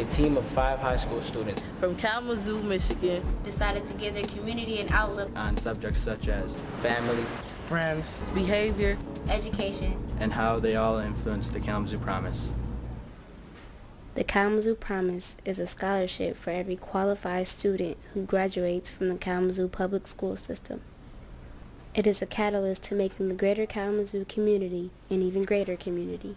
a team of 5 high school students from Kalamazoo, Michigan decided to give their community an outlook on subjects such as family, friends, behavior, education, and how they all influence the Kalamazoo Promise. The Kalamazoo Promise is a scholarship for every qualified student who graduates from the Kalamazoo public school system. It is a catalyst to making the greater Kalamazoo community an even greater community.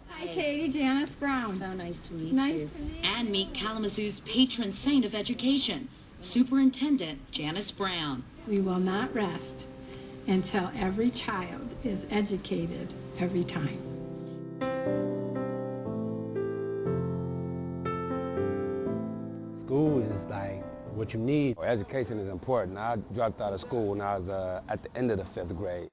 Hi, Katie. Janice Brown. So nice to meet Nice you. to meet you. And meet Kalamazoo's patron saint of education, Superintendent Janice Brown. We will not rest until every child is educated every time. School is like what you need. Education is important. I dropped out of school when I was at the end of the 5th grade.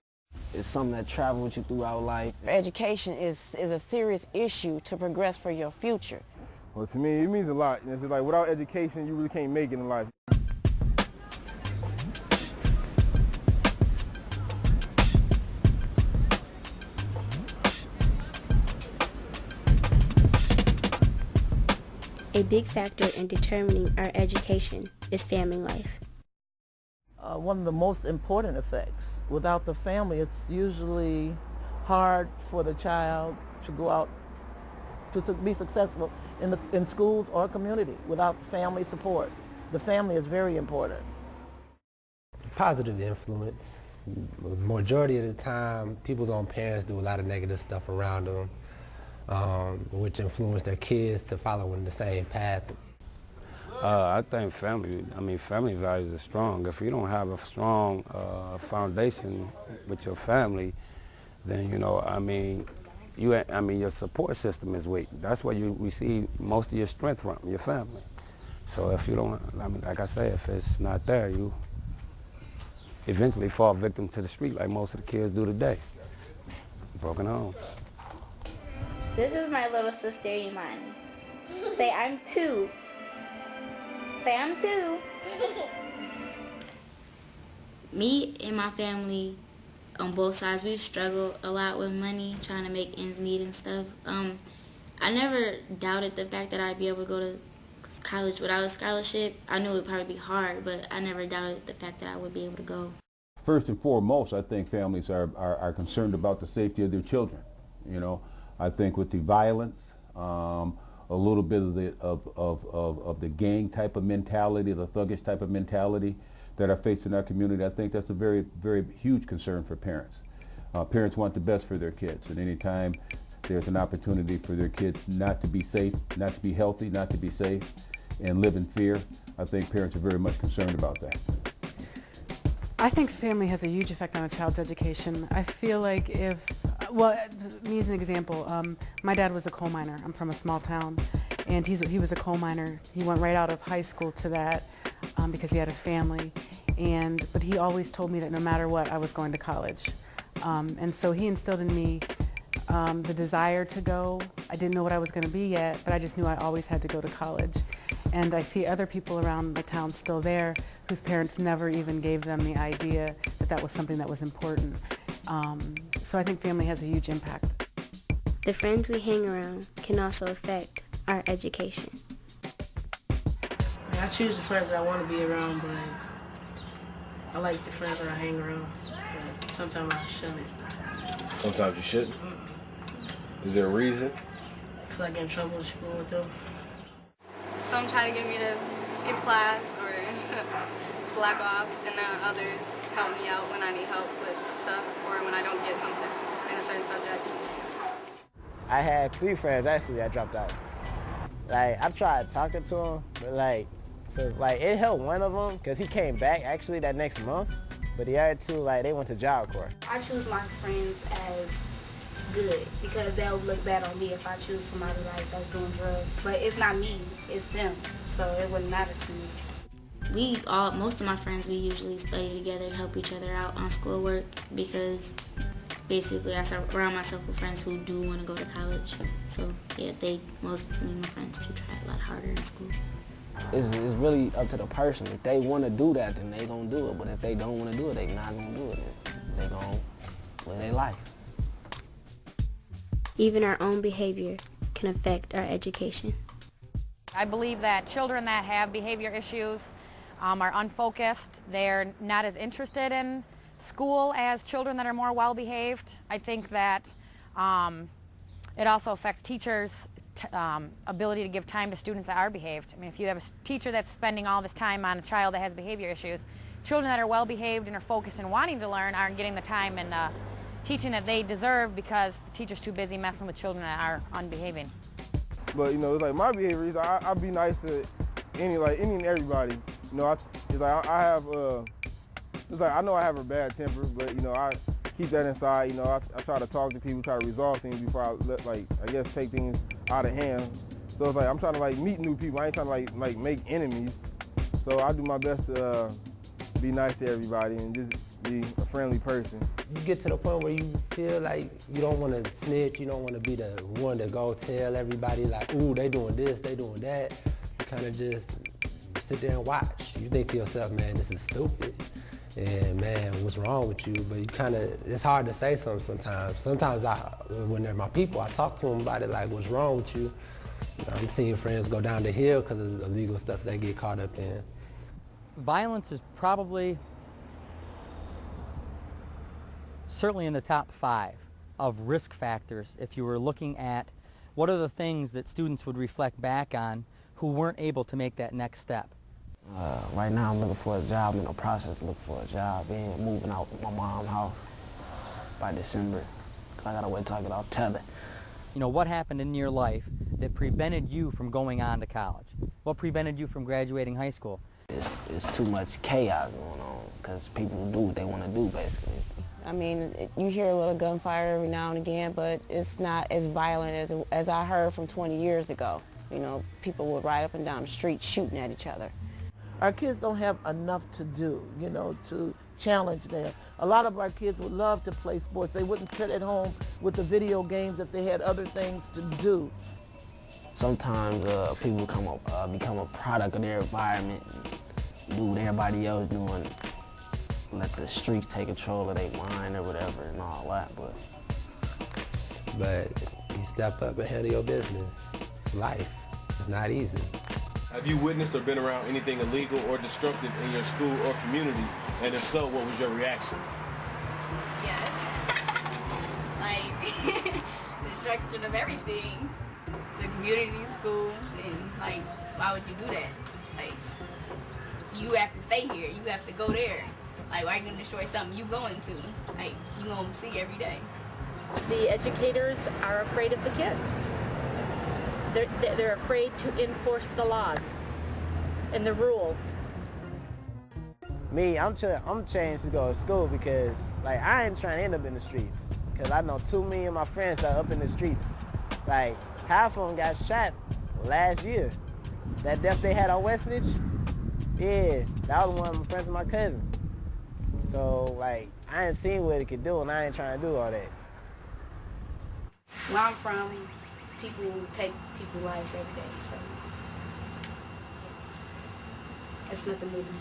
It's something that travels with you throughout life. Education is a serious issue to progress for your future. Well, to me, it means a lot. It's like without education, you really can't make it in life. A big factor in determining our education is family life. one of the most important effects. Without the family, it's usually hard for the child to go out to be successful in schools or community without family support. The family is very important. Positive influence. The majority of the time, people's own parents do a lot of negative stuff around them, which influence their kids to follow in the same path. I think family values are strong. If you don't have a strong foundation with your family, then your support system is weak. That's where you receive most of your strength from, your family. So if you don't, like I say, if it's not there, you eventually fall victim to the street like most of the kids do today. Broken homes. This is my little sister Imani. Say I'm 2. Say I'm 2. Me and my family on both sides, we've struggled a lot with money, trying to make ends meet and stuff. I never doubted the fact that I'd be able to go to college without a scholarship. I knew it would probably be hard, but I never doubted the fact that I would be able to go. First and foremost, I think families are concerned about the safety of their children. I think with the violence, a little bit of the gang type of mentality, the thuggish type of mentality that are facing our community, I think that's a very, very huge concern for parents. Parents want the best for their kids, and anytime there's an opportunity for their kids not to be safe, not to be healthy, not to be safe, and live in fear, I think parents are very much concerned about that. I think family has a huge effect on a child's education. I feel like me as an example, my dad was a coal miner. I'm from a small town, and he was a coal miner. He went right out of high school to that because he had a family, but he always told me that no matter what, I was going to college. And so he instilled in me the desire to go. I didn't know what I was going to be yet, but I just knew I always had to go to college. And I see other people around the town still there whose parents never even gave them the idea that that was something that was important. So I think family has a huge impact. The friends we hang around can also affect our education. I choose the friends that I want to be around, but I like the friends that I hang around. But sometimes I shouldn't. Sometimes you shouldn't? Is there a reason? Because I get in trouble in school with them. Some try to get me to skip class or slack off, and then others help me out when I need help with stuff or when I don't get something in a certain subject. I had 3 friends actually that dropped out. I tried talking to them, but it helped one of them because he came back actually that next month, but the other 2, they went to Job Corps. I choose my friends as good because they'll look bad on me if I choose somebody that's doing drugs. But it's not me, it's them, so it wouldn't matter to me. Most of my friends, we usually study together, help each other out on schoolwork because basically I surround myself with friends who do want to go to college. So yeah, most of my friends do try a lot harder in school. It's really up to the person. If they want to do that, then they gonna do it. But if they don't want to do it, they not gonna do it. They gonna live their life. Even our own behavior can can affect our education. I believe that children that have behavior issues are unfocused. They're not as interested in school as children that are more well-behaved. I think that it also affects teachers' ability to give time to students that are behaved. I mean, if you have a teacher that's spending all this time on a child that has behavior issues, children that are well-behaved and are focused and wanting to learn aren't getting the time and teaching that they deserve because the teacher's too busy messing with children that are unbehaving. But, you know, it's like my behavior is I be nice to any and everybody. You know, it's like I have, it's like I know I have a bad temper, but, you know, I keep that inside. You know, I try to talk to people, try to resolve things before I guess, take things out of hand. So it's like I'm trying to, meet new people. I ain't trying to, make enemies. So I do my best to be nice to everybody and just be a friendly person. You get to the point where you feel like you don't want to snitch, you don't want to be the one to go tell everybody like, ooh, they doing this, they doing that. You kind of just sit there and watch. You think to yourself, man, this is stupid. And man, what's wrong with you? But you kind of, it's hard to say something sometimes. Sometimes when they're my people, I talk to them about it like, what's wrong with you? You know, I'm seeing friends go down the hill because of illegal stuff they get caught up in. Violence is probably certainly in the top 5 of risk factors if you were looking at what are the things that students would reflect back on who weren't able to make that next step. Right now I'm looking for a job, in the process of looking for a job and moving out my mom's house by December. I gotta wait till I get out tethered. You know, what happened in your life that prevented you from going on to college? What prevented you from graduating high school? It's too much chaos going on because people do what they want to do, basically. I mean, you hear a little gunfire every now and again, but it's not as violent as I heard from 20 years ago. You know, people would ride up and down the street shooting at each other. Our kids don't have enough to do, you know, to challenge them. A lot of our kids would love to play sports. They wouldn't sit at home with the video games if they had other things to do. Sometimes people become a product of their environment, do what everybody else doing, let the streets take control of their mind or whatever and all that. But you step up and handle your business. It's life. It's not easy. Have you witnessed or been around anything illegal or destructive in your school or community? And if so, what was your reaction? Yes. Like, destruction of everything. The community, school, and like, why would you do that? Like, you have to stay here. You have to go there. Like, why are you going to destroy something you going to? Like, you going to see every day. The educators are afraid of the kids. They're afraid to enforce the laws and the rules. Me, I'm changed to go to school because, like, I ain't trying to end up in the streets. Because I know too many of my friends are up in the streets. Like, half of them got shot last year. That death they had on Westridge, yeah, that was one of my friends and my cousin. So, like, I ain't seen what it could do, and I ain't trying to do all that. Where I'm from, people take people's lives every day, so it's nothing new to me.